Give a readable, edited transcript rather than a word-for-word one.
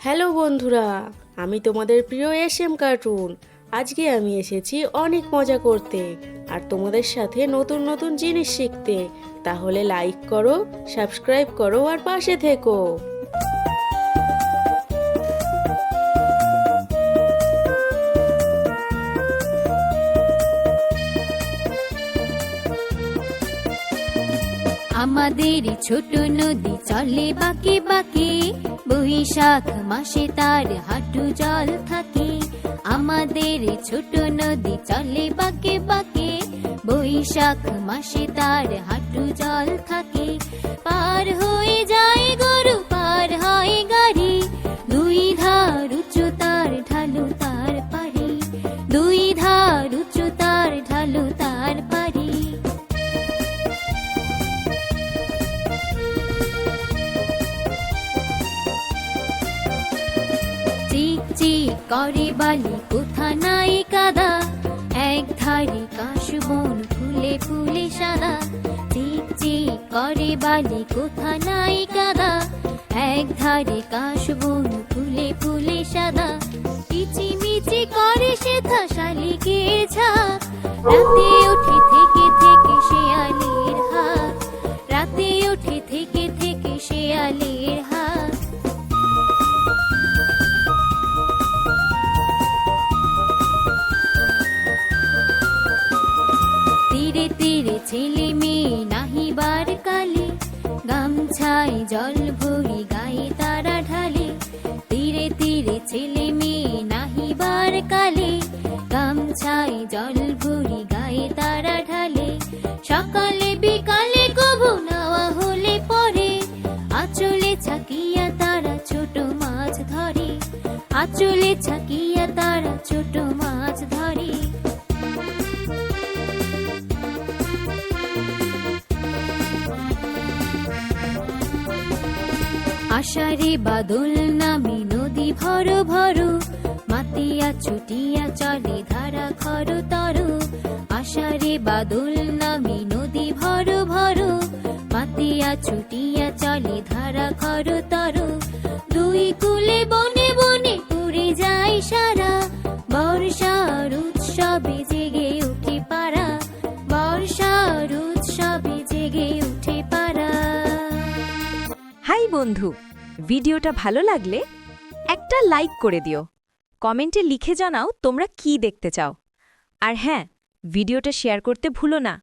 Hello বন্ধুরা, আমি তোমাদের প্রিয় এসএম কার্টুন। আজকে আমি এসেছি অনেক মজা করতে আর তোমাদের সাথে নতুন নতুন জিনিস শিখতে। তাহলে লাইক করো, সাবস্ক্রাইব করো আর পাশে থেকো। আমাদের ছোট নদী চলে বাঁকে বাঁকে, বৈশাখ মাসে তার হাঁটু জল থাকে। আমাদের ছোট নদী চলে বাঁকে বাঁকে, বৈশাখ মাসে তার হাঁটু জল থাকে। পার হয়ে যায় গরু, পার হয় গাড়ি, দুই ধার উঁচু তার ঢালু তার পাড়ি, দুই ধার উঁচু তার ঢালু তার পাড়ি। চিক চিক করে বালি, কোথা নাই কাদা, এক ধারে কাশবন ফুলে ফুলে সাদা। চিক চিক করে বালি, কোথা নাই কাদা, এক ধারে কাশবন ফুলে ফুলে সাদা। কিচিমিচি করে সেথা শালিকের ঝাঁক, রাতে ওঠে থেকে থেকে শেয়ালের হাক, রাতে ওঠে থেকে থেকে শেয়ালের হাক। তীরে তীরে ছেলে মেয়ে নাহিবার কালে, গামছায় জল ভরি গায়ে তারা ঢালে। তীরে তীরে ছেলে মেয়ে নাহিবার কালে, গামছায় জল ভরি গায়ে তারা ঢালে। সকালে বিকালে কবু নাওয়া হলে পরে, আঁচলে ছাকিয়া তারা ছোট মাছ ধরে, আঁচলে ছাকিয়া তারা ছোট মাছ ধরে। আষাঢ়ে বাদল নামে নদী ভর ভর, মাতিয়া ছুটিয়া চলে ধারা খর তর। আষাঢ়ে বাদল নামে নদী ভর ভর, মাতিয়া ছুটিয়া চলে ধারা খর তর। দুই কুলে বনে বনে পুরে যায় সারা, বর্ষার উৎসবে জেগে উঠে পারা, বর্ষার উৎসবে জেগে উঠে পারা। হাই বন্ধু, ভিডিওটা ভালো লাগলে একটা লাইক করে দিও। কমেন্টে লিখে জানাও তোমরা কি দেখতে চাও। আর হ্যাঁ, ভিডিওটা শেয়ার করতে ভুলো না।